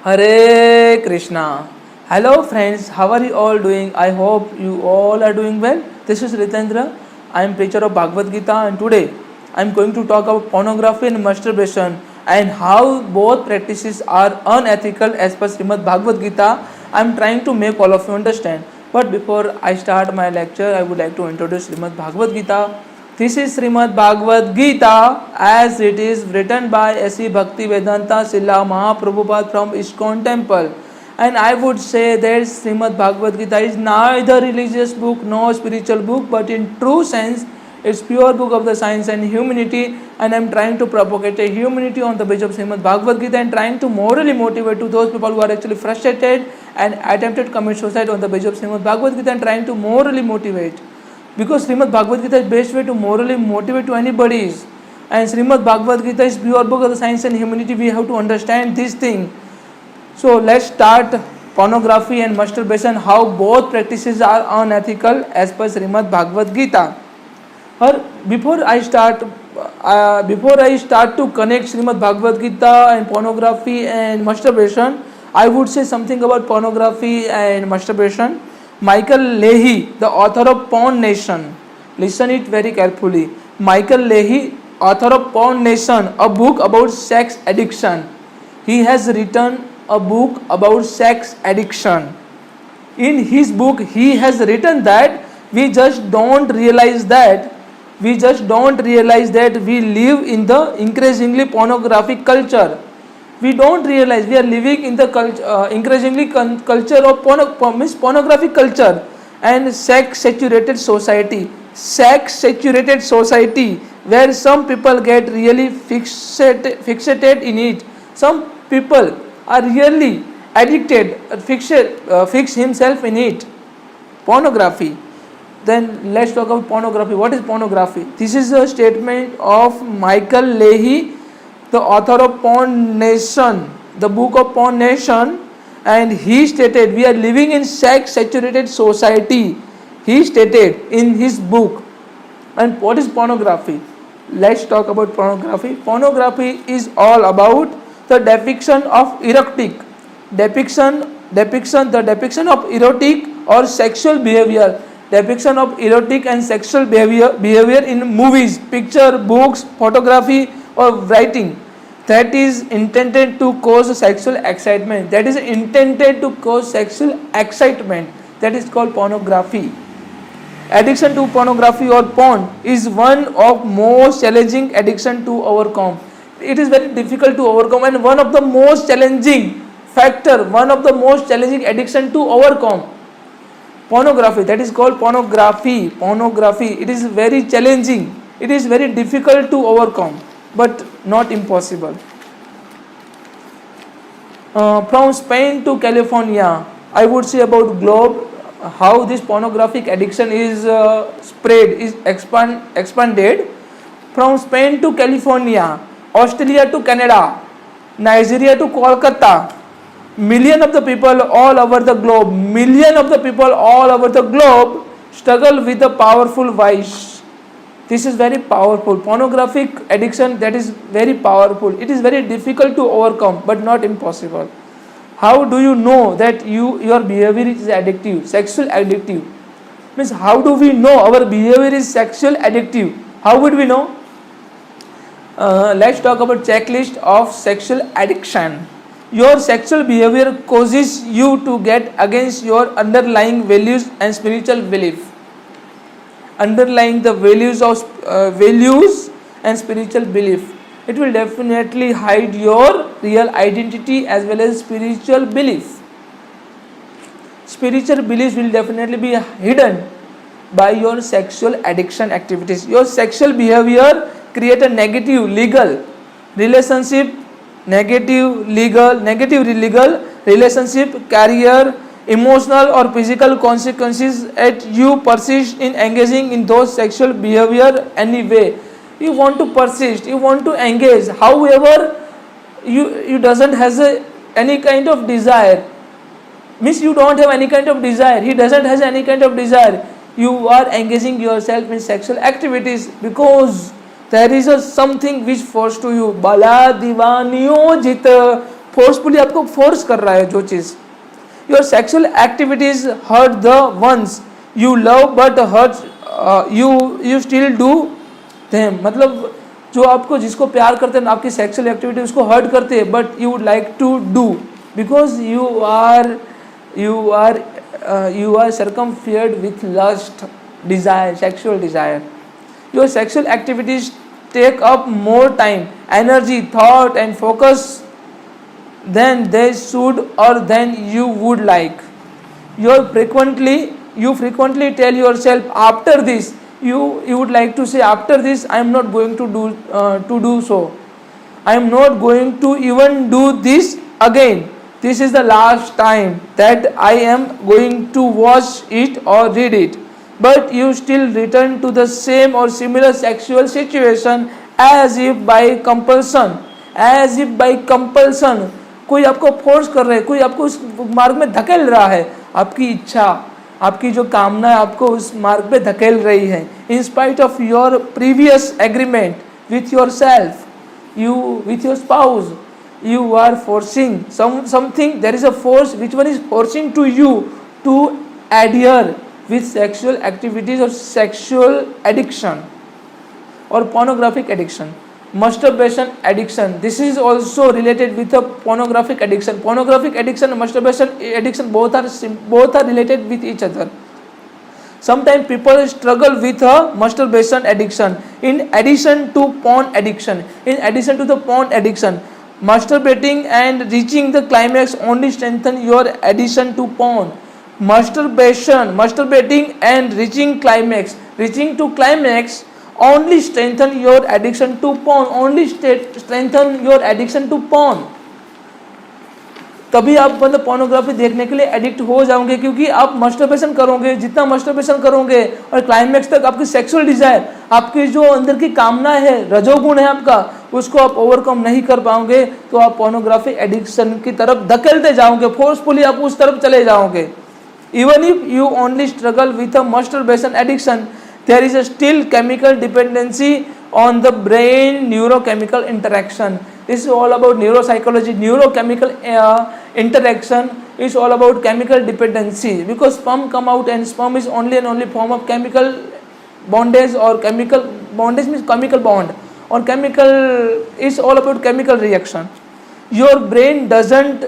Hare Krishna. Hello friends, how are you all doing? I hope you all are doing well. This is Ritendra. I am preacher of Bhagavad Gita and today I am going to talk about pornography and masturbation and how both practices are unethical as per Srimad Bhagavad Gita. I am trying to make all of you understand. But before I start my lecture, I would like to introduce Srimad Bhagavad Gita. This is Srimad Bhagavad Gita as it is written by S.E. Bhaktivedanta Srila Mahaprabhupada from ISKCON temple. And I would say that Srimad Bhagavad Gita is neither religious book nor spiritual book, but in true sense it's pure book of the science and humanity, and I am trying to propagate a humanity on the base of Srimad Bhagavad Gita and trying to morally motivate to those people who are actually frustrated and attempted to commit suicide on the base of Srimad Bhagavad Gita and trying to morally motivate. Because Srimad Bhagavad Gita is best way to morally motivate to anybody is. And Srimad Bhagavad Gita is pure book of the science and humanity. We have to understand this thing. So let's start pornography and masturbation, how both practices are unethical as per Srimad Bhagavad Gita. Before I start to connect Srimad Bhagavad Gita and pornography and masturbation, I would say something about pornography and masturbation. Michael Leahy, the author of Porn Nation, listen it very carefully. Michael Leahy, author of Porn Nation, a book about sex addiction. He has written a book about sex addiction. In his book, he has written that we just don't realize that we live in the increasingly pornographic culture. We don't realize we are living in the increasingly culture of pornographic culture and sex saturated society where some people get really fixated in it. Some people are really addicted, fix himself in it. Pornography. Then let's talk about pornography. What is pornography? This is a statement of Michael Leahy, the author of Porn Nation, the book of Porn Nation, and he stated we are living in sex saturated society. He stated in his book. And what is pornography? Let's talk about pornography. Pornography is all about the depiction of erotic or sexual behavior. Depiction of erotic and sexual behavior in movies, picture, books, photography or writing that is intended to cause sexual excitement. That is called pornography. Addiction to pornography or porn is one of most challenging addiction to overcome. It is very difficult to overcome and one of the most challenging addiction to overcome. Pornography, that is called pornography. It is very challenging. It is very difficult to overcome, but not impossible. From Spain to California, I would say about globe, how this pornographic addiction is expanded. From Spain to California, Australia to Canada, Nigeria to Kolkata, million of the people all over the globe struggle with the powerful vice. This is very powerful. Pornographic addiction, that is very powerful. It is very difficult to overcome, but not impossible. How do you know that your behavior is addictive, sexual addictive? Means how do we know our behavior is sexual addictive? How would we know? Let's talk about checklist of sexual addiction. Your sexual behavior causes you to get against your underlying values and spiritual belief. Underlying the values and spiritual belief. It will definitely hide your real identity as well as spiritual belief. Spiritual beliefs will definitely be hidden by your sexual addiction activities. Your sexual behavior create a negative legal relationship, negative legal relationship, career, emotional or physical consequences as you persist in engaging in those sexual behavior anyway. You want to persist, you want to engage, however you doesn't has any kind of desire. Means you don't have any kind of desire, he doesn't has any kind of desire. You are engaging yourself in sexual activities because there is a something which forced to you. Bala divaniyo jit forcefully आपको force कर रहा है जो चीज। Your sexual activities hurt the ones you love but hurt you still do them. मतलब जो आपको जिसको प्यार करते हैं आपकी सेक्सुअल एक्टिविटी उसको हर्ट करते हैं, but you would like to do because you are circumferred with lust, desire, sexual desire. Your sexual activities take up more time, energy, thought and focus than they should or than you would like. You frequently tell yourself after this, you would like to say after this I am not going to do so. I am not going to even do this again. This is the last time that I am going to watch it or read it. But you still return to the same or similar sexual situation as if by compulsion. As if by compulsion. कोई आपको force कर रहा है, कोई आपको उस मार्ग में धकेल रहा है, आपकी इच्छा, आपकी जो कामना है आपको उस मार्ग पे धकेल रही है। In spite of your previous agreement with yourself, with your spouse, you are forcing something. There is a force which one is forcing to you to adhere with sexual activities or sexual addiction or pornographic addiction. Masturbation addiction, this is also related with a pornographic addiction. Pornographic addiction and masturbation addiction both are related with each other. Sometimes people struggle with a masturbation addiction in addition to porn addiction. Masturbating and reaching the climax only strengthen your addiction to porn. Masturbating and reaching to climax only strengthen your addiction to porn. तभी आप मतलब pornography देखने के लिए addict हो जाओगे, क्योंकि आप मस्टरबेशन करोगे, जितना मस्टरबेशन करोगे और क्लाइमैक्स तक आपकी सेक्सुअल डिजायर, आपकी जो अंदर की कामना है, रजोगुण है आपका, उसको आप ओवरकम नहीं कर पाओगे, तो आप पोर्नोग्राफी एडिक्शन की तरफ धकेलते जाओगे, फोर्सफुली आप उस तरफ चले जाओगे। Even if you only struggle with a masturbation addiction, there is a still chemical dependency on the brain neurochemical interaction. This is all about neuropsychology. Neurochemical interaction is all about chemical dependency, because sperm come out and sperm is only and only form of chemical bondage, or chemical bondage means chemical bond, or chemical is all about chemical reaction. Your brain doesn't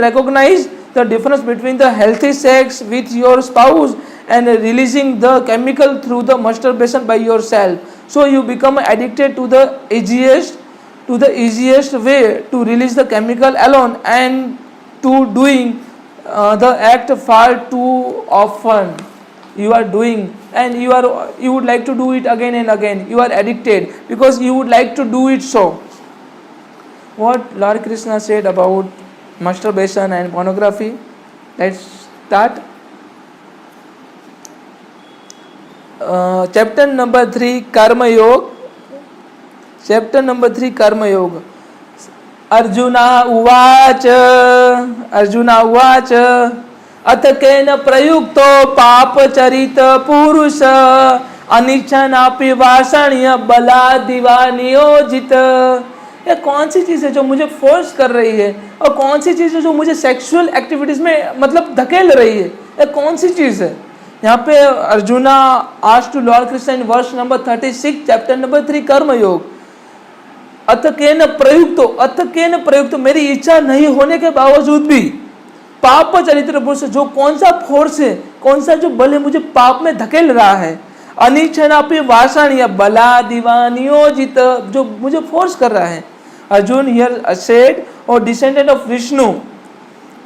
recognize the difference between the healthy sex with your spouse and releasing the chemical through the masturbation by yourself. So you become addicted to the easiest way to release the chemical alone, and to doing the act far too often. You are doing and you would like to do it again and again. You are addicted because you would like to do it. So what Lord Krishna said about masturbation and pornography, let's start. Chapter number 3 Karma योग. Chapter number 3 Karma योग. अर्जुन उवाच अथ केन प्रयुक्तो पापचरित पुरुष अनिच्छनापि वासण्य बलादिवा नियोजित. ये कौन सी चीज़ है जो मुझे फोर्स कर रही है, और कौन सी चीज़ है जो मुझे सेक्सुअल एक्टिविटीज़ में मतलब धकेल रही है, ये कौन सी चीज़ है? यहाँ पे Arjuna asked to lord Krishna in verse number 36 chapter number 3 Karma योग. अथ केन प्रयुक्तो, मेरी इच्छा नहीं होने के बावजूद भी पाप चरित्र पुरुष, जो कौन सा फोर्स है, कौन सा जो बल है मुझे पाप में धकेल रहा है. अनिच्छनापि वासण्य बलादिवा नियोजित, जो मुझे फोर्स कर रहा है. अर्जुन हियर सेड, और descendant of Vishnu,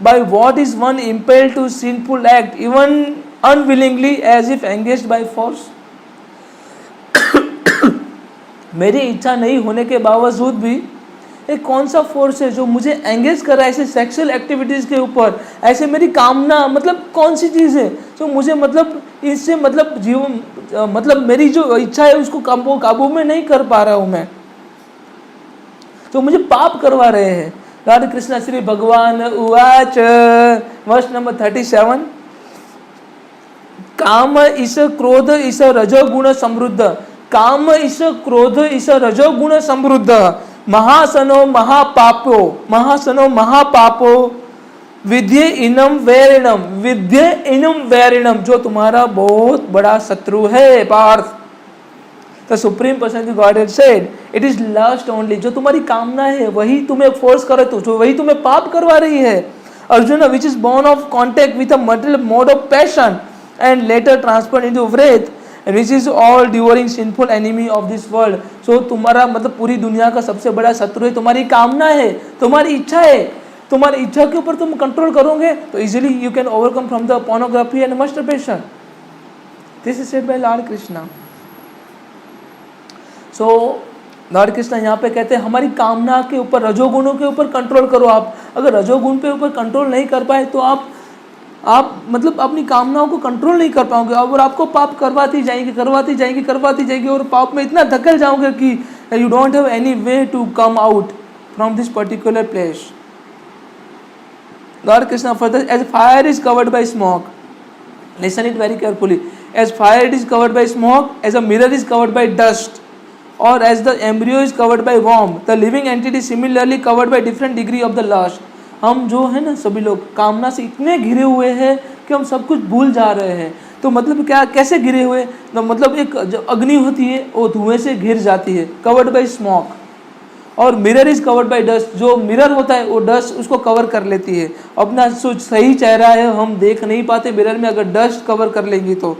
by what is one impelled to sinful act even unwillingly as if engaged by force. मेरी इच्छा नहीं होने के बावजूद भी एक कौन सा फोर्स है जो मुझे एंगेज कर रहा है ऐसे सेक्सुअल एक्टिविटीज़ के ऊपर, ऐसे मेरी कामना, मतलब कौन सी चीज़ है जो मुझे मतलब इससे मतलब जीवन मतलब मेरी जो इच्छा है उसको काबू में नहीं कर पा रहा हूँ मैं, तो मुझे पाप करवा रहे हैं. राधे कृष्ण श्री भगवान उवाच वर्स नंबर 37. काम इस क्रोध इस रजोगुण समृद्ध, काम इस क्रोध इस रजोगुण समृद्ध महासनो महापापो विद्ये इनम वैरिणम, जो तुम्हारा बहुत बड़ा शत्रु है Partha. The supreme personality of godhead said it is lust only, जो तुम्हारी कामना है वही तुम्हें फोर्स करे, तो जो वही तुम्हें पाप करवा रही है। Arjun, which is born of contact with a material mode of passion and later transferred into wrath, which is all devouring sinful enemy of this world। so तुम्हारा मतलब पूरी दुनिया का सबसे बड़ा शत्रु है तुम्हारी कामना है, तुम्हारी इच्छा है। तुम्हारी इच्छा के ऊपर तुम कंट्रोल करोगे तो easily you can overcome from the pornography and masturbation. This is said bye Lord Krishna. So Lord Krishna यहाँ पे कहते हैं हमारी कामना के ऊपर, रजोगुणों के ऊपर कंट्रोल करो आप। अगर रजोगुण पे ऊपर कंट्रोल नहीं कर पाए तो आप मतलब अपनी कामनाओं को कंट्रोल नहीं कर पाओगे और आपको पाप करवाती जाएंगी और पाप में इतना धकेल जाओगे कि you don't have any way to come out from this particular place. Lord Krishna further, as fire is covered by smoke, listen it very carefully, as fire is covered by smoke, as a mirror is covered by dust, or as the embryo is covered by worm, the living entity is similarly covered by different degree of the lust। हम जो है ना सभी लोग कामना से इतने घिरे हुए हैं कि हम सब कुछ भूल जा रहे हैं। तो मतलब क्या, कैसे घिरे हुए, तो मतलब एक जो अग्नि होती है वो धुएं से घिर जाती है, कवर्ड बाय स्मोक, और mirror is covered bye dust, जो मिरर होता है वो डस्ट उसको कवर कर लेती है। अपना सही चेहरा है हम देख नहीं पाते मिरर में, अगर डस्ट कवर कर लेंगी तो।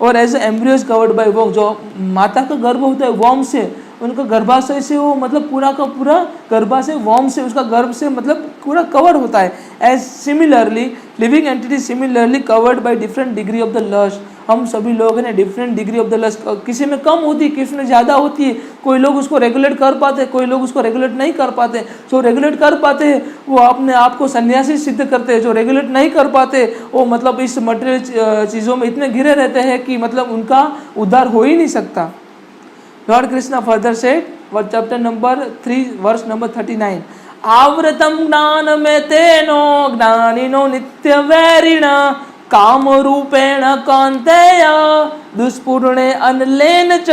और as embryo is covered by वॉर्म, जो माता का गर्भ होता है वॉर्म से, उनका गर्भाशय से वो मतलब पूरा का पूरा गर्भाशय वॉर्म से, उसका गर्भ से मतलब पूरा कवर होता है। As similarly living entity similarly covered by different degree of the lust. हम सभी लोग हैं different degree of the lust, किसी में कम होती है किसी में ज़्यादा होती है। कोई लोग उसको रेगुलेट कर पाते हैं, कोई लोग उसको रेगुलेट नहीं कर पाते। जो रेगुलेट कर पाते हैं वो अपने आप को सन्यासी सिद्ध करते हैं, जो रेगुलेट नहीं कर पाते वो मतलब इस मटेरियल चीज़ों में इतने घिरे रहते हैं कि मतलब उनका उद्धार हो ही नहीं सकता। Lord Krishna further said, chapter number 3 verse number 39, आवृतम ज्ञान में तेनो ज्ञानिनो नित्य वैरिण काम रूपेण कांतेय दुष्पूर्णे अनलेन च।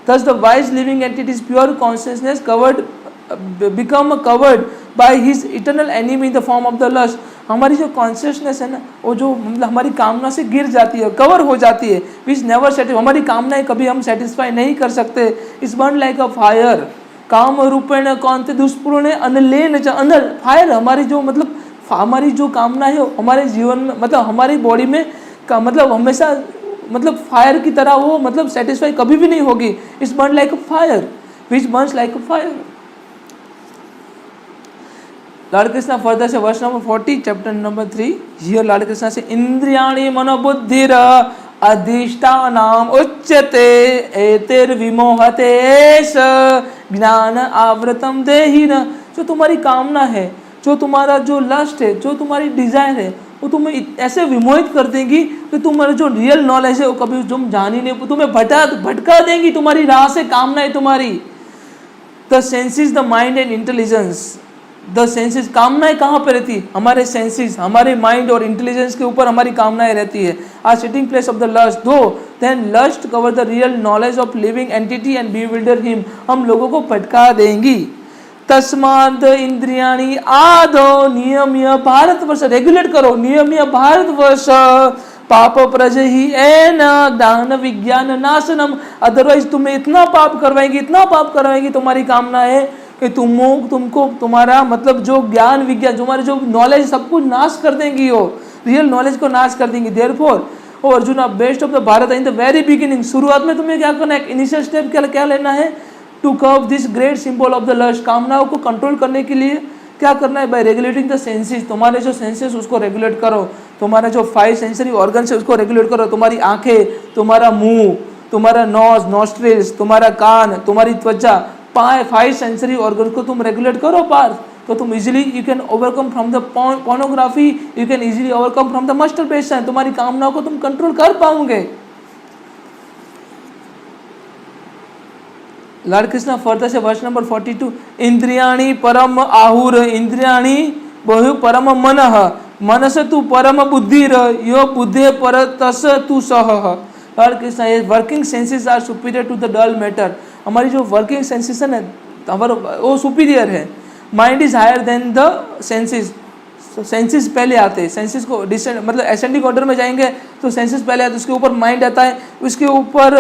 Thus the wise living entity's pure consciousness become covered by his eternal enemy in the form of the lust। हमारी जो कॉन्शियसनेस है ना वो जो मतलब हमारी कामना से गिर जाती है, कवर हो जाती है, विच नेवर सेटिस्फाई, हमारी कामनाएं कभी हम सेटिस्फाई नहीं कर सकते। इस बर्न लाइक अ फायर काम रूपेण कांते दुष्पूर्णे अनलेन च। अंदर फायर, हमारी जो मतलब हमारी जो कामना है हमारे जीवन में मतलब हमारी बॉडी में का मतलब हमेशा मतलब फायर की तरह वो मतलब सेटिस्फाई कभी भी नहीं होगी। It's burn like a fire which burns like a fire. Lord Krishna further says verse number 40 chapter number 3, here Lord Krishna says इंद्रियाणि मनोबुद्धिर अधिष्ठानम उच्यते एतिर्विमोहते ज्ञान आवृतम देहिन। जो तुम्हारी कामना है, जो तुम्हारा जो लस्ट है, जो तुम्हारी डिजायर है, वो तुम्हें ऐसे विमोहित कर देंगी कि तुम्हारा जो रियल नॉलेज है वो कभी तुम जान ही नहीं, तुम्हें भटका देंगी तुम्हारी राह से कामनाएं तुम्हारी। The senses, the mind and intelligence, the senses, कामनाएं कहाँ पे रहती है? हमारे सेंसेस, हमारे माइंड और इंटेलिजेंस के ऊपर हमारी कामनाएं रहती है। Are sitting place of the lust, though then lust cover the real knowledge of living entity and bewilder him. हम लोगों को भटका देंगी। तस्माद इंद्रियाणी आदो नियम्य भारतवर्ष, रेगुलेट करो नियम्य भारतवर्ष पाप प्रज ही एन ज्ञान विज्ञान नाशनम। अदरवाइज तुम्हें इतना पाप करवाएंगी तुम्हारी कामना है कि तुमको तुम्हारा मतलब जो ज्ञान विज्ञान, तुम्हारे जो नॉलेज सब कुछ नाश कर देंगी, वो रियल नॉलेज को नाश कर देंगी। Therefore O Arjun, best of the Bharat in the very beginning, शुरुआत में तुम्हें क्या करना है, इनिशियल स्टेप क्या लेना है, to curb this great symbol of the lust. कामनाओं को कंट्रोल करने के लिए क्या करना है, बाय रेगुलेटिंग द सेंसेस। तुम्हारे जो सेंसेस उसको रेगुलेट करो, तुम्हारा जो 5 सेंसरी ऑर्गन है उसको रेगुलेट करो। तुम्हारी आंखें, तुम्हारा मुंह, तुम्हारा नोज नॉस्ट्रिल्स, तुम्हारा कान, तुम्हारी त्वचा, 5 सेंसरी ऑर्गन को तुम रेगुलेट करो पार्थ, तो तुम easily you can overcome from the pornography, you can easily overcome from the masturbation. तुम्हारी कामनाओं को तुम कंट्रोल कर पाओगे। लॉर्ड कृष्णा फर्दर से वर्ष नंबर 42, इंद्रियाणी परम आहुर इंद्रियाणी बहु परम मनः मनस तु परम बुद्धिर यो बुद्धे पर तस तु सह। Lord Krishna, working senses are superior to the dull matter. हमारी जो वर्किंग सेंसेस है ना, वो सुपीरियर है. Mind is higher than the senses. Senses पहले आते हैं. सेंसेस को डिसेंड मतलब असेंडिंग ऑर्डर में जाएंगे तो सेंसेस पहले आते हैं, उसके ऊपर माइंड आता है, उसके ऊपर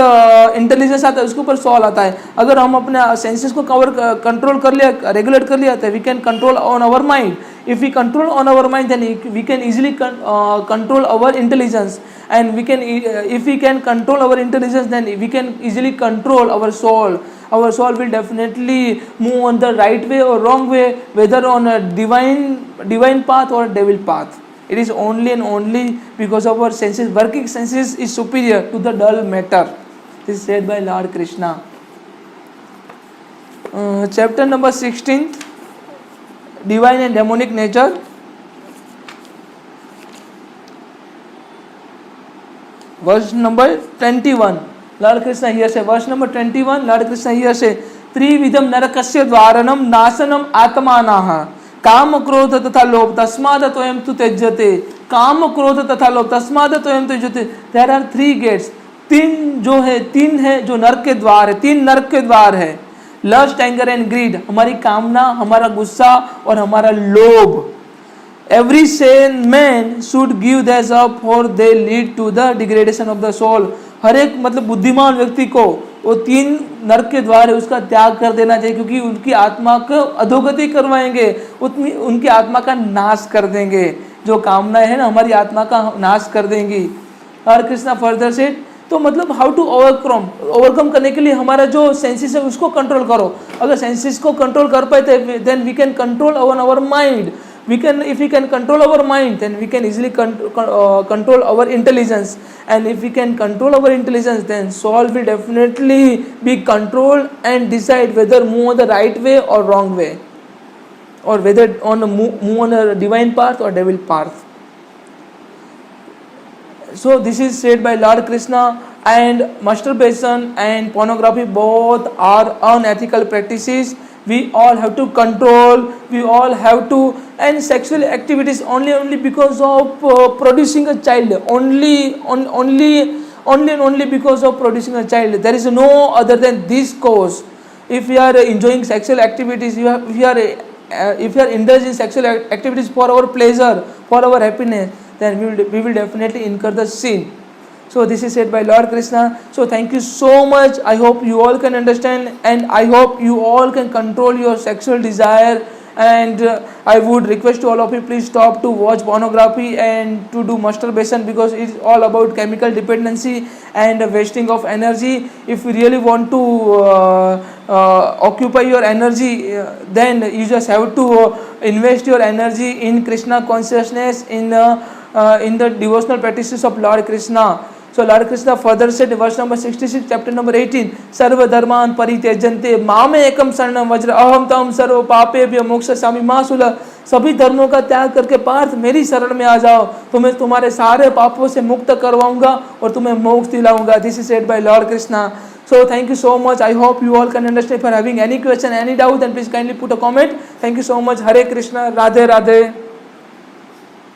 इंटेलिजेंस आता है, उसके ऊपर सॉल आता है. अगर हम अपने सेंसेस को कंट्रोल कर लिया, रेगुलेट कर लिया, तो we can control on our mind. If we control on our mind, then we can easily control our intelligence, and we can if we can control our intelligence, then we can easily control our soul. Our soul will definitely move on the right way or wrong way, whether on a divine path or devil path. It is only and only because of our senses. Working senses is superior to the dull matter. This is said by Lord Krishna. Chapter number 16. Divine and demonic nature. Verse number 21. Lord Krishna here say, verse number 21, Lord Krishna here say, त्रिविधम नरकस्य द्वारणम नाशनम आत्मानाः काम क्रोध तथा लोभ तस्माद त्वयं तु त्यज्यते. काम क्रोध तथा लोभ तस्माद त्वयं त्यज्यते. There are three gates. तीन है जो नरक के द्वार है. 3 नरक के द्वार है. Lust, anger and greed. हमारी कामना, हमारा गुस्सा और हमारा लोभ. Every sane man should give this up for they lead to the degradation of the soul. हर एक मतलब बुद्धिमान व्यक्ति को वो 3 नरक के द्वार है उसका त्याग कर देना चाहिए, क्योंकि उनकी आत्मा को अधोगति करवाएंगे, उनकी आत्मा का नाश कर देंगे. जो कामनाएं है ना हमारी आत्मा का नाश कर देंगी. और कृष्णा फर्दर सेड, तो मतलब हाउ टू ओवरकम करने के लिए हमारा जो सेंसेस है उसको कंट्रोल करो. अगर सेंसेस को कंट्रोल कर पाए then we can control our mind. If we can control our mind, then we can easily control our intelligence, and if we can control our intelligence, then soul will definitely be controlled and decide whether move on the right way or wrong way, or whether move on a divine path or devil path. So this is said by Lord Krishna. And masturbation and pornography both are unethical practices. We all have to control. We all have to. And sexual activities only because of producing a child. Only because of producing a child. There is no other than this cause. If we are enjoying sexual activities, if we are indulging sexual activities for our pleasure, for our happiness, then we will definitely incur the sin. So this is said by Lord Krishna. So thank you so much. I hope you all can understand, and I hope you all can control your sexual desire. And I would request to all of you, please stop to watch pornography and to do masturbation, because it's all about chemical dependency and wasting of energy. If you really want to occupy your energy, then you just have to invest your energy in Krishna consciousness, in the devotional practices of Lord Krishna. So Lord Krishna further said, verse number 66, chapter number 18, सर्व धर्मान परित्यजन्ते मामे एकम शरणम वज्र अहम तम सर्व पापेभ्यो मोक्षयिष्यामि मा शुल्. सभी धर्मों का त्याग करके पार्थ मेरी शरण में आ जाओ, तो मैं तुम्हारे सारे पापों से मुक्त करवाऊंगा और तुम्हें मोक्ष दिलाऊंगा. This is said by Lord Krishna. So thank you so much. I hope you all can understand. If you are having any question, any doubt, then please kindly put a comment. Thank you so much. Hare Krishna. Radhe Radhe.